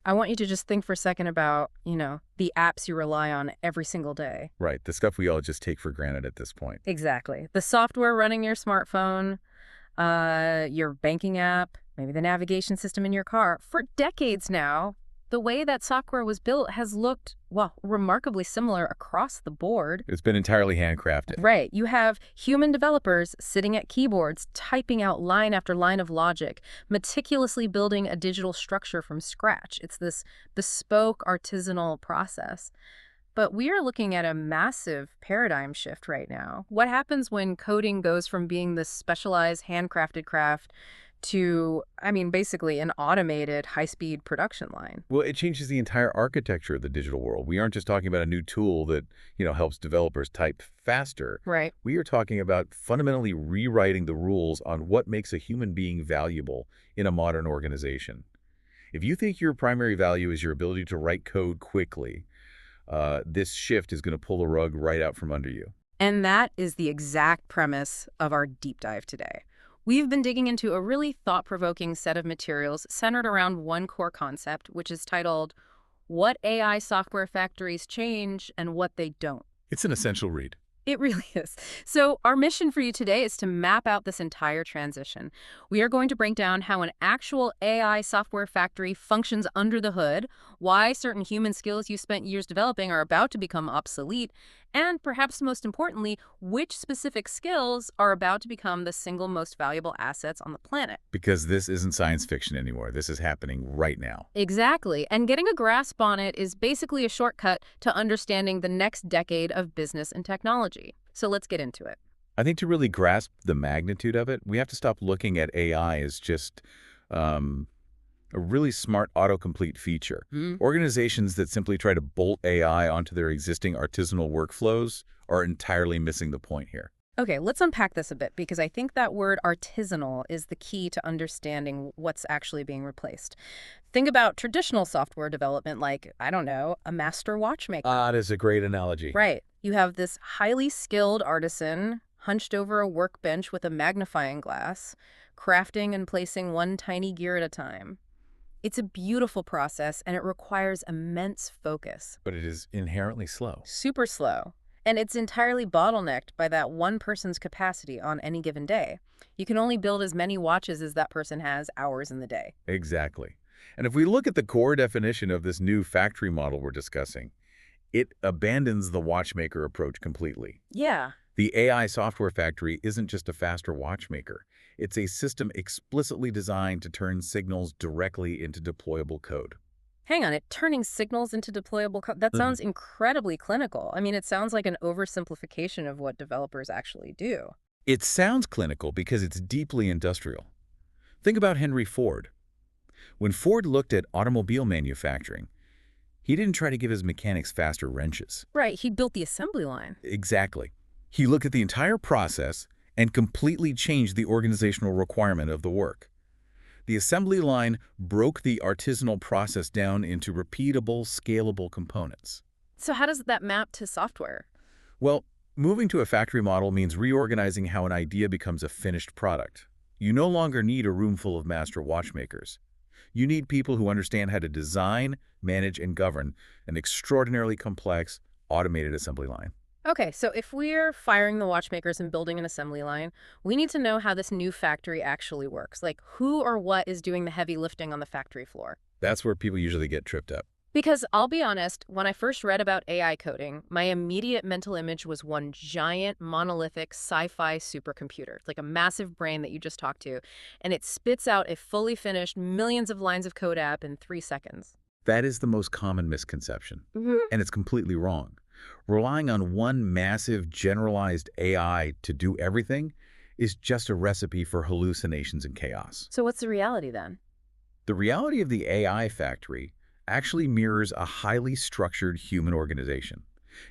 I want you to just think for a second about, the apps you rely on every single day. Right, the stuff we all just take for granted at this point. Exactly. The software running your smartphone, your banking app, maybe the navigation system in your car. For decades now, the way that software was built has looked, well, remarkably similar across the board. It's been entirely handcrafted. Right. You have human developers sitting at keyboards, typing out line after line of logic, meticulously building a digital structure from scratch. It's this bespoke artisanal process. But we are looking at a massive paradigm shift right now. What happens when coding goes from being this specialized handcrafted craft to, basically an automated high-speed production line? Well, it changes the entire architecture of the digital world. We aren't just talking about a new tool that, helps developers type faster. Right. We are talking about fundamentally rewriting the rules on what makes a human being valuable in a modern organization. If you think your primary value is your ability to write code quickly, this shift is going to pull the rug right out from under you. And that is the exact premise of our deep dive today. We've been digging into a really thought-provoking set of materials centered around one core concept, which is titled, What AI Software Factories Change and What They Don't. It's an essential read. It really is. So our mission for you today is to map out this entire transition. We are going to break down how an actual AI software factory functions under the hood, why certain human skills you spent years developing are about to become obsolete, and perhaps most importantly, which specific skills are about to become the single most valuable assets on the planet. Because this isn't science fiction anymore. This is happening right now. Exactly. And getting a grasp on it is basically a shortcut to understanding the next decade of business and technology. So let's get into it. I think to really grasp the magnitude of it, we have to stop looking at AI as just a really smart autocomplete feature. Organizations that simply try to bolt AI onto their existing artisanal workflows are entirely missing the point here. Okay, let's unpack this a bit because I think that word artisanal is the key to understanding what's actually being replaced. Think about traditional software development like, I don't know, a master watchmaker. That is a great analogy. Right. You have this highly skilled artisan hunched over a workbench with a magnifying glass, crafting and placing one tiny gear at a time. It's a beautiful process, and it requires immense focus. But it is inherently slow. Super slow. And it's entirely bottlenecked by that one person's capacity on any given day. You can only build as many watches as that person has hours in the day. Exactly. And if we look at the core definition of this new factory model we're discussing, it abandons the watchmaker approach completely. Yeah. The AI software factory isn't just a faster watchmaker. It's a system explicitly designed to turn signals directly into deployable code. Hang on, turning signals into deployable code, that sounds incredibly clinical. It sounds like an oversimplification of what developers actually do. It sounds clinical because it's deeply industrial. Think about Henry Ford. When Ford looked at automobile manufacturing, he didn't try to give his mechanics faster wrenches. Right, he built the assembly line. Exactly. He looked at the entire process and completely changed the organizational requirement of the work. The assembly line broke the artisanal process down into repeatable, scalable components. So how does that map to software? Well, moving to a factory model means reorganizing how an idea becomes a finished product. You no longer need a room full of master watchmakers. You need people who understand how to design, manage, and govern an extraordinarily complex, automated assembly line. Okay, so if we're firing the watchmakers and building an assembly line, we need to know how this new factory actually works. Like, who or what is doing the heavy lifting on the factory floor? That's where people usually get tripped up. Because I'll be honest, when I first read about AI coding, my immediate mental image was one giant, monolithic sci-fi supercomputer. It's like a massive brain that you just talked to, and it spits out a fully finished, millions of lines of code app in 3 seconds. That is the most common misconception, and it's completely wrong. Relying on one massive, generalized AI to do everything is just a recipe for hallucinations and chaos. So what's the reality then? The reality of the AI factory actually mirrors a highly structured human organization.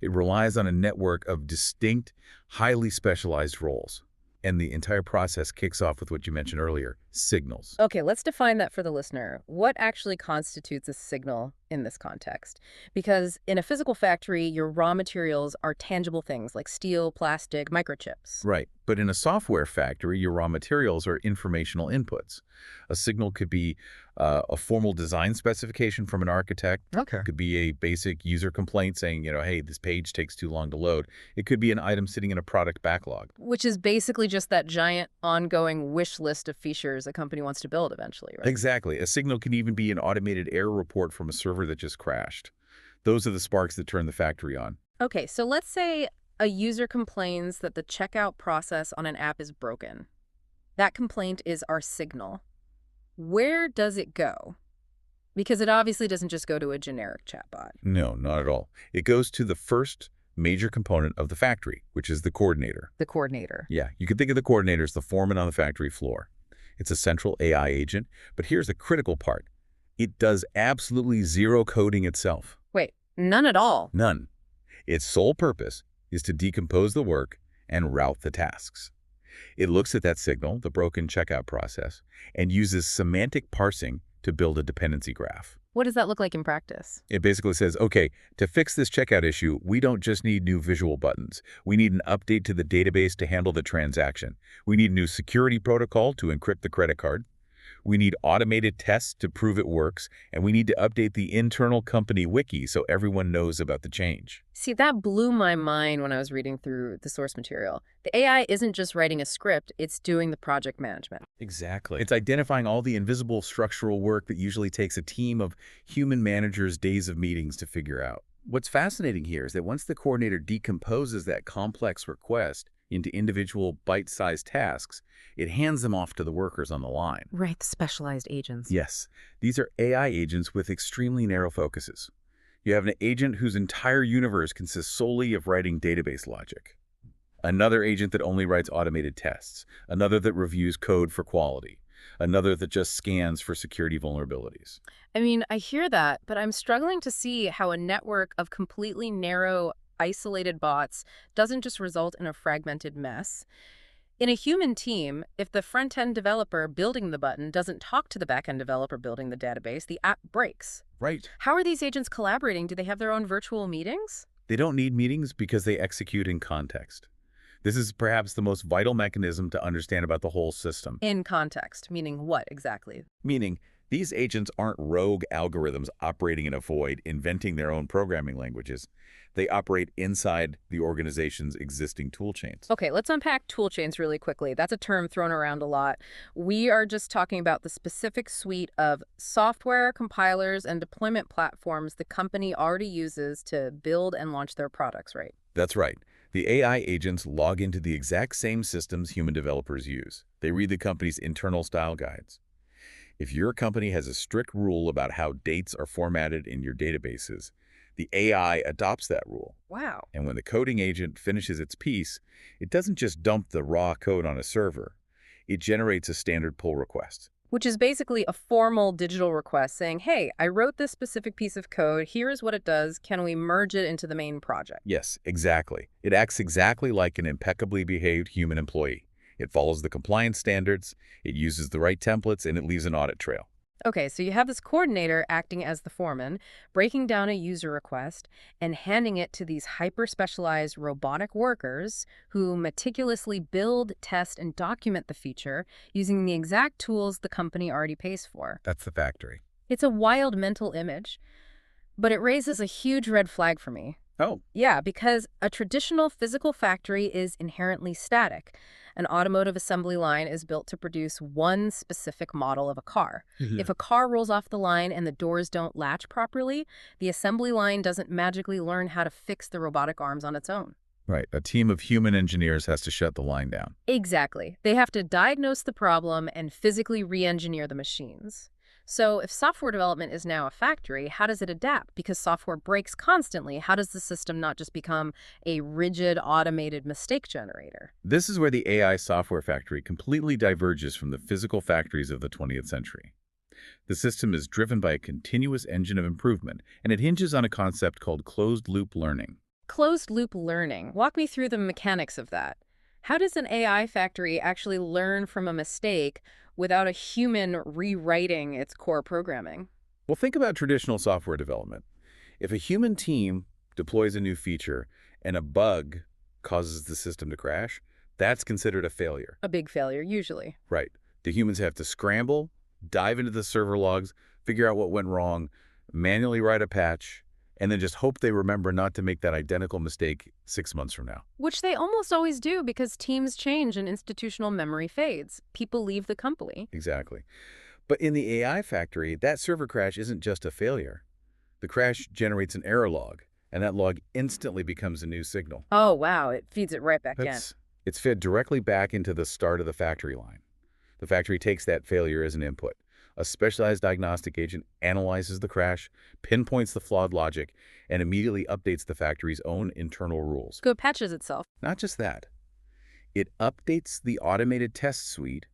It relies on a network of distinct, highly specialized roles. And the entire process kicks off with what you mentioned earlier, Signals. Okay, let's define that for the listener. What actually constitutes a signal in this context? Because in a physical factory, your raw materials are tangible things like steel, plastic, microchips. Right. But in a software factory, your raw materials are informational inputs. A signal could be a formal design specification from an architect. Okay. Could be a basic user complaint saying, hey, this page takes too long to load. It could be an item sitting in a product backlog. Which is basically just that giant ongoing wish list of features a company wants to build eventually, right? Exactly. A signal can even be an automated error report from a server that just crashed. Those are the sparks that turn the factory on. Okay, so let's say a user complains that the checkout process on an app is broken. That complaint is our signal. Where does it go? Because it obviously doesn't just go to a generic chatbot. No, not at all. It goes to the first major component of the factory, which is the coordinator. The coordinator. Yeah, you can think of the coordinator as the foreman on the factory floor. It's a central AI agent, but here's the critical part. It does absolutely zero coding itself. Wait, none at all. None. Its sole purpose is to decompose the work and route the tasks. It looks at that signal, the broken checkout process, and uses semantic parsing to build a dependency graph. What does that look like in practice? It basically says, okay, to fix this checkout issue, we don't just need new visual buttons. We need an update to the database to handle the transaction. We need a new security protocol to encrypt the credit card. We need automated tests to prove it works, and we need to update the internal company wiki so everyone knows about the change. See, that blew my mind when I was reading through the source material. The AI isn't just writing a script, it's doing the project management. Exactly. It's identifying all the invisible structural work that usually takes a team of human managers days of meetings to figure out. What's fascinating here is that once the coordinator decomposes that complex request into individual bite-sized tasks, it hands them off to the workers on the line. Right, the specialized agents. Yes, these are AI agents with extremely narrow focuses. You have an agent whose entire universe consists solely of writing database logic. Another agent that only writes automated tests. Another that reviews code for quality. Another that just scans for security vulnerabilities. I mean, I hear that, but I'm struggling to see how a network of completely narrow, isolated bots doesn't just result in a fragmented mess. In a human team, if the front-end developer building the button doesn't talk to the back-end developer building the database, the app breaks. Right. How are these agents collaborating? Do they have their own virtual meetings? They don't need meetings because they execute in context. This is perhaps the most vital mechanism to understand about the whole system. In context, meaning what exactly? Meaning, these agents aren't rogue algorithms operating in a void, inventing their own programming languages. They operate inside the organization's existing tool chains. Okay, let's unpack tool chains really quickly. That's a term thrown around a lot. We are just talking about the specific suite of software, compilers, and deployment platforms the company already uses to build and launch their products, right? That's right. The AI agents log into the exact same systems human developers use. They read the company's internal style guides. If your company has a strict rule about how dates are formatted in your databases, the AI adopts that rule. Wow. And when the coding agent finishes its piece, it doesn't just dump the raw code on a server. It generates a standard pull request. Which is basically a formal digital request saying, hey, I wrote this specific piece of code. Here is what it does. Can we merge it into the main project? Yes, exactly. It acts exactly like an impeccably behaved human employee. It follows the compliance standards, it uses the right templates, and it leaves an audit trail. Okay, so you have this coordinator acting as the foreman, breaking down a user request and handing it to these hyper-specialized robotic workers who meticulously build, test, and document the feature using the exact tools the company already pays for. That's the factory. It's a wild mental image, but it raises a huge red flag for me. Oh. Yeah, because a traditional physical factory is inherently static. An automotive assembly line is built to produce one specific model of a car. If a car rolls off the line and the doors don't latch properly, the assembly line doesn't magically learn how to fix the robotic arms on its own. Right. A team of human engineers has to shut the line down. Exactly. They have to diagnose the problem and physically re-engineer the machines. So if software development is now a factory, how does it adapt? Because software breaks constantly. How does the system not just become a rigid, automated mistake generator? This is where the AI software factory completely diverges from the physical factories of the 20th century. The system is driven by a continuous engine of improvement, and it hinges on a concept called closed-loop learning. Closed-loop learning. Walk me through the mechanics of that. How does an AI factory actually learn from a mistake without a human rewriting its core programming? Well, think about traditional software development. If a human team deploys a new feature and a bug causes the system to crash, that's considered a failure. A big failure, usually. Right. The humans have to scramble, dive into the server logs, figure out what went wrong, manually write a patch, and then just hope they remember not to make that identical mistake 6 months from now. Which they almost always do because teams change and institutional memory fades. People leave the company. Exactly. But in the AI factory, that server crash isn't just a failure. The crash generates an error log, and that log instantly becomes a new signal. Oh, wow, it feeds it right back in. It's fed directly back into the start of the factory line. The factory takes that failure as an input. A specialized diagnostic agent analyzes the crash, pinpoints the flawed logic, and immediately updates the factory's own internal rules. Go patches itself. Not just that, it updates the automated test suite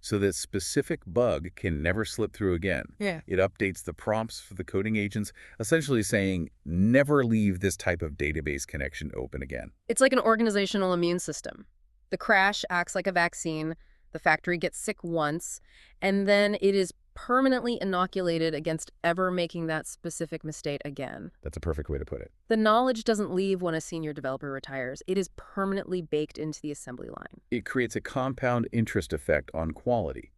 so that specific bug can never slip through again. Yeah. It updates the prompts for the coding agents, essentially saying, never leave this type of database connection open again. It's like an organizational immune system. The crash acts like a vaccine, the factory gets sick once, and then it is permanently inoculated against ever making that specific mistake again. That's a perfect way to put it. The knowledge doesn't leave when a senior developer retires. It is permanently baked into the assembly line. It creates a compound interest effect on quality.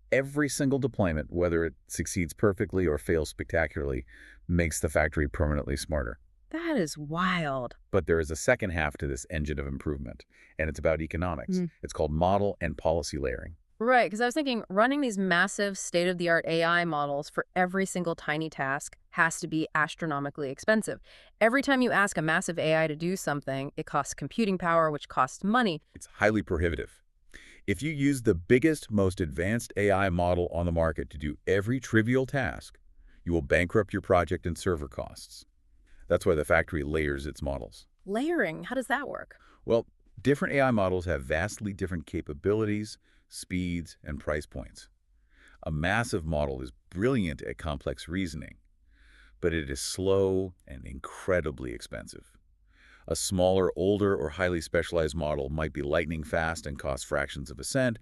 Every single deployment, whether it succeeds perfectly or fails spectacularly, makes the factory permanently smarter. That is wild. But there is a second half to this engine of improvement, and it's about economics. It's called model and policy layering. Right, because I was thinking running these massive state-of-the-art AI models for every single tiny task has to be astronomically expensive. Every time you ask a massive AI to do something, it costs computing power, which costs money. It's highly prohibitive. If you use the biggest, most advanced AI model on the market to do every trivial task, you will bankrupt your project and server costs. That's why the factory layers its models. Layering, how does that work? Well, different AI models have vastly different capabilities, speeds, and price points. A massive model is brilliant at complex reasoning, but it is slow and incredibly expensive. A smaller, older, or highly specialized model might be lightning fast and cost fractions of a cent,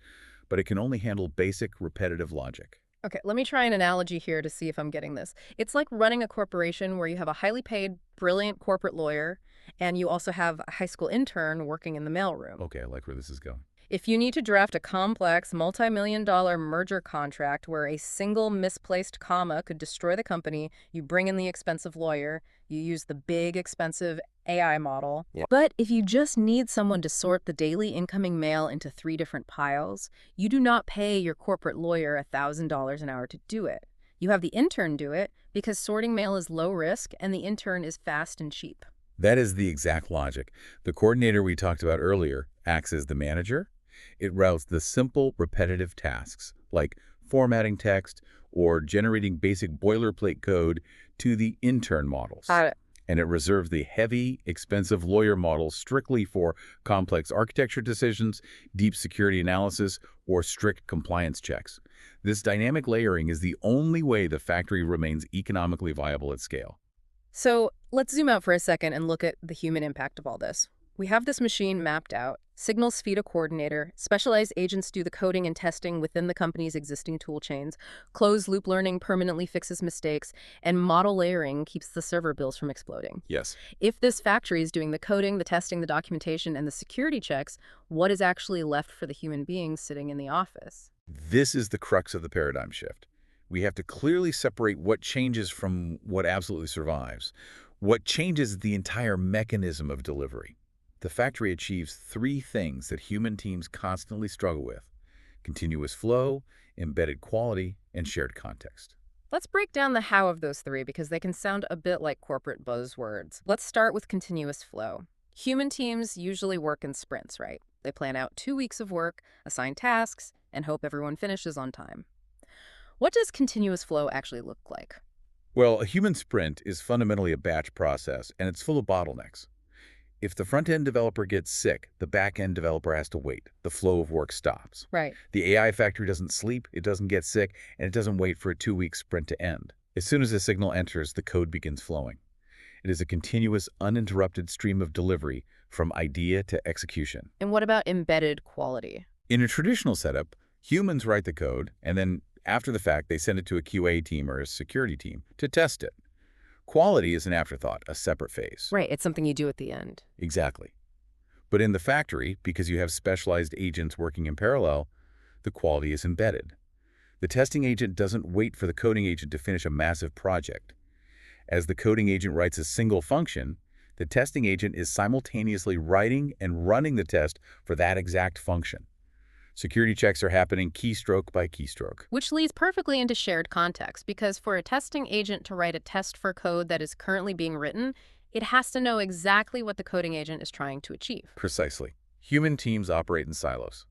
but it can only handle basic, repetitive logic. Okay, let me try an analogy here to see if I'm getting this. It's like running a corporation where you have a highly paid, brilliant corporate lawyer, and you also have a high school intern working in the mailroom. Okay, I like where this is going. If you need to draft a complex, multi-million-dollar merger contract where a single misplaced comma could destroy the company, you bring in the expensive lawyer, you use the big, expensive AI model. Yeah. But if you just need someone to sort the daily incoming mail into 3 different piles, you do not pay your corporate lawyer $1,000 an hour to do it. You have the intern do it because sorting mail is low risk and the intern is fast and cheap. That is the exact logic. The coordinator we talked about earlier acts as the manager. It routes the simple, repetitive tasks, like formatting text or generating basic boilerplate code, to the intern models. Got it. And it reserves the heavy, expensive lawyer models strictly for complex architecture decisions, deep security analysis, or strict compliance checks. This dynamic layering is the only way the factory remains economically viable at scale. So let's zoom out for a second and look at the human impact of all this. We have this machine mapped out. Signals feed a coordinator. Specialized agents do the coding and testing within the company's existing tool chains. Closed-loop learning permanently fixes mistakes. And model layering keeps the server bills from exploding. Yes. If this factory is doing the coding, the testing, the documentation, and the security checks, what is actually left for the human being sitting in the office? This is the crux of the paradigm shift. We have to clearly separate what changes from what absolutely survives. What changes is the entire mechanism of delivery. The factory achieves 3 things that human teams constantly struggle with: continuous flow, embedded quality, and shared context. Let's break down the how of those 3 because they can sound a bit like corporate buzzwords. Let's start with continuous flow. Human teams usually work in sprints, right? They plan out 2 weeks of work, assign tasks, and hope everyone finishes on time. What does continuous flow actually look like? Well, a human sprint is fundamentally a batch process, and it's full of bottlenecks. If the front-end developer gets sick, the back-end developer has to wait. The flow of work stops. Right. The AI factory doesn't sleep, it doesn't get sick, and it doesn't wait for a 2-week sprint to end. As soon as a signal enters, the code begins flowing. It is a continuous, uninterrupted stream of delivery, from idea to execution. And what about embedded quality? In a traditional setup, humans write the code, and then after the fact, they send it to a QA team or a security team to test it. Quality is an afterthought, a separate phase. Right, it's something you do at the end. Exactly. But in the factory, because you have specialized agents working in parallel, the quality is embedded. The testing agent doesn't wait for the coding agent to finish a massive project. As the coding agent writes a single function, the testing agent is simultaneously writing and running the test for that exact function. Security checks are happening keystroke by keystroke. Which leads perfectly into shared context, because for a testing agent to write a test for code that is currently being written, it has to know exactly what the coding agent is trying to achieve. Precisely. Human teams operate in silos.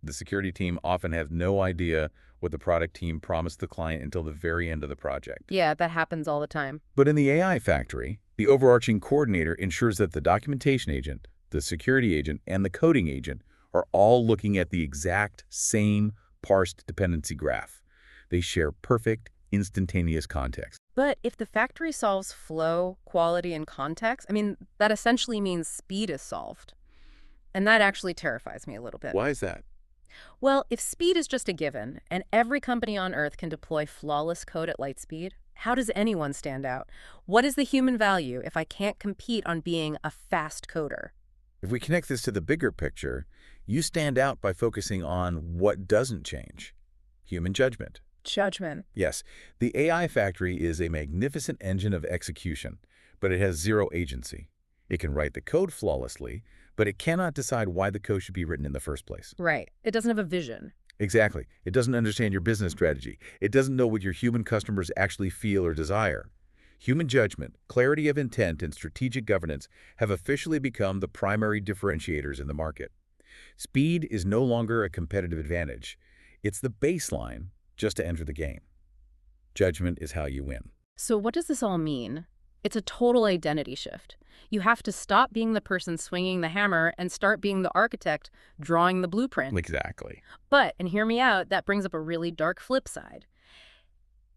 The security team often has no idea what the product team promised the client until the very end of the project. Yeah, that happens all the time. But in the AI factory, the overarching coordinator ensures that the documentation agent, the security agent, and the coding agent are all looking at the exact same parsed dependency graph. They share perfect, instantaneous context. But if the factory solves flow, quality, and context, that essentially means speed is solved. And that actually terrifies me a little bit. Why is that? Well, if speed is just a given, and every company on Earth can deploy flawless code at light speed, how does anyone stand out? What is the human value if I can't compete on being a fast coder? If we connect this to the bigger picture, you stand out by focusing on what doesn't change: human judgment. Judgment. Yes, the AI factory is a magnificent engine of execution, but it has zero agency. It can write the code flawlessly, but it cannot decide why the code should be written in the first place. Right. It doesn't have a vision. Exactly. It doesn't understand your business strategy. It doesn't know what your human customers actually feel or desire. Human judgment, clarity of intent, and strategic governance have officially become the primary differentiators in the market. Speed is no longer a competitive advantage. It's the baseline just to enter the game. Judgment is how you win. So what does this all mean? It's a total identity shift. You have to stop being the person swinging the hammer and start being the architect drawing the blueprint. Exactly. But, and hear me out, that brings up a really dark flip side.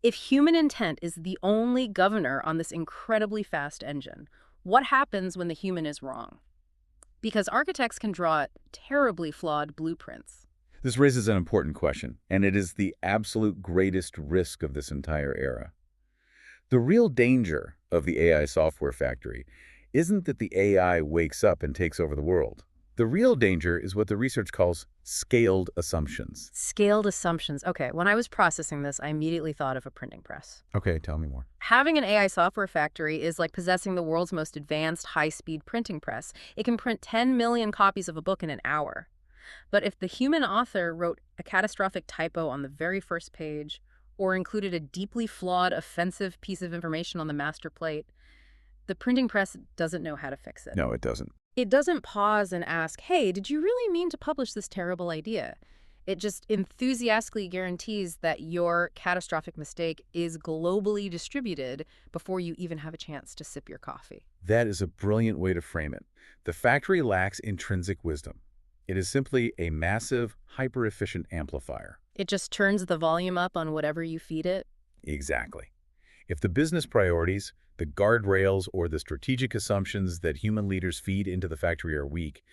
If human intent is the only governor on this incredibly fast engine, what happens when the human is wrong? Because architects can draw terribly flawed blueprints. This raises an important question, and it is the absolute greatest risk of this entire era. The real danger of the AI software factory isn't that the AI wakes up and takes over the world. The real danger is what the research calls scaled assumptions. Scaled assumptions. Okay, when I was processing this, I immediately thought of a printing press. Okay, tell me more. Having an AI software factory is like possessing the world's most advanced high-speed printing press. It can print 10 million copies of a book in an hour. But if the human author wrote a catastrophic typo on the very first page, or included a deeply flawed, offensive piece of information on the master plate, the printing press doesn't know how to fix it. No, it doesn't. It doesn't pause and ask, hey, did you really mean to publish this terrible idea? It just enthusiastically guarantees that your catastrophic mistake is globally distributed before you even have a chance to sip your coffee. That is a brilliant way to frame it. The factory lacks intrinsic wisdom. It is simply a massive, hyper-efficient amplifier. It just turns the volume up on whatever you feed it. Exactly. If the business priorities, the guardrails, or the strategic assumptions that human leaders feed into the factory are weak,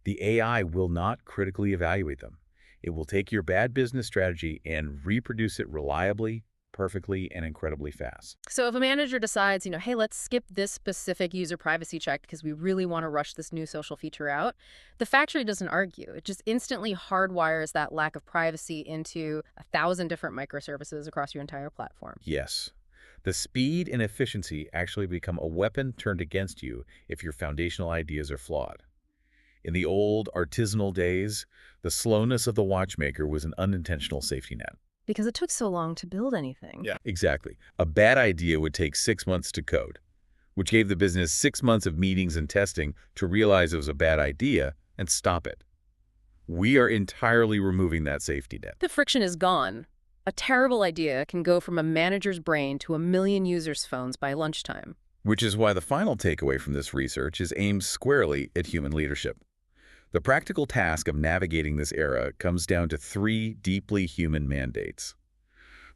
the AI will not critically evaluate them. It will take your bad business strategy and reproduce it reliably, perfectly, and incredibly fast. So if a manager decides, hey, let's skip this specific user privacy check because we really want to rush this new social feature out, the factory doesn't argue. It just instantly hardwires that lack of privacy into 1,000 different microservices across your entire platform. Yes. The speed and efficiency actually become a weapon turned against you if your foundational ideas are flawed. In the old, artisanal days, the slowness of the watchmaker was an unintentional safety net. Because it took so long to build anything. Yeah, exactly. A bad idea would take 6 months to code, which gave the business 6 months of meetings and testing to realize it was a bad idea and stop it. We are entirely removing that safety net. The friction is gone. A terrible idea can go from a manager's brain to a million users' phones by lunchtime. Which is why the final takeaway from this research is aimed squarely at human leadership. The practical task of navigating this era comes down to 3 deeply human mandates.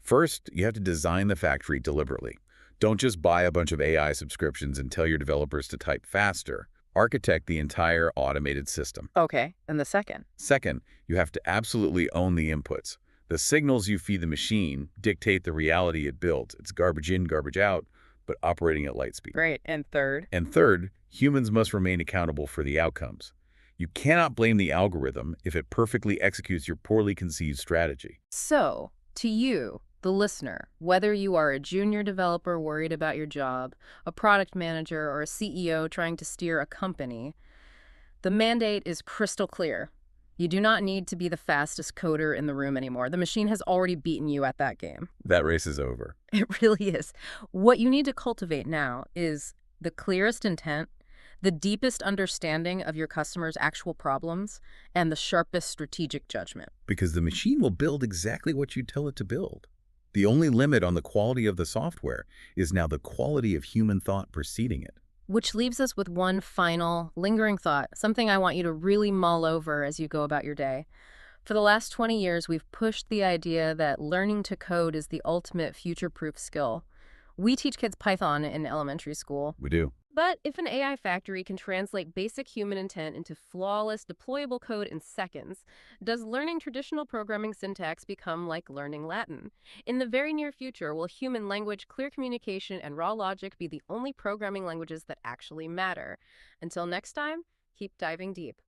First, you have to design the factory deliberately. Don't just buy a bunch of AI subscriptions and tell your developers to type faster. Architect the entire automated system. Okay, and the second? Second, you have to absolutely own the inputs. The signals you feed the machine dictate the reality it builds. It's garbage in, garbage out, but operating at light speed. Great. And third? And third, humans must remain accountable for the outcomes. You cannot blame the algorithm if it perfectly executes your poorly conceived strategy. So, to you, the listener, whether you are a junior developer worried about your job, a product manager, or a CEO trying to steer a company, the mandate is crystal clear. You do not need to be the fastest coder in the room anymore. The machine has already beaten you at that game. That race is over. It really is. What you need to cultivate now is the clearest intent, the deepest understanding of your customer's actual problems, and the sharpest strategic judgment. Because the machine will build exactly what you tell it to build. The only limit on the quality of the software is now the quality of human thought preceding it. Which leaves us with one final, lingering thought, something I want you to really mull over as you go about your day. For the last 20 years, we've pushed the idea that learning to code is the ultimate future-proof skill. We teach kids Python in elementary school. We do. But if an AI factory can translate basic human intent into flawless, deployable code in seconds, does learning traditional programming syntax become like learning Latin? In the very near future, will human language, clear communication, and raw logic be the only programming languages that actually matter? Until next time, keep diving deep.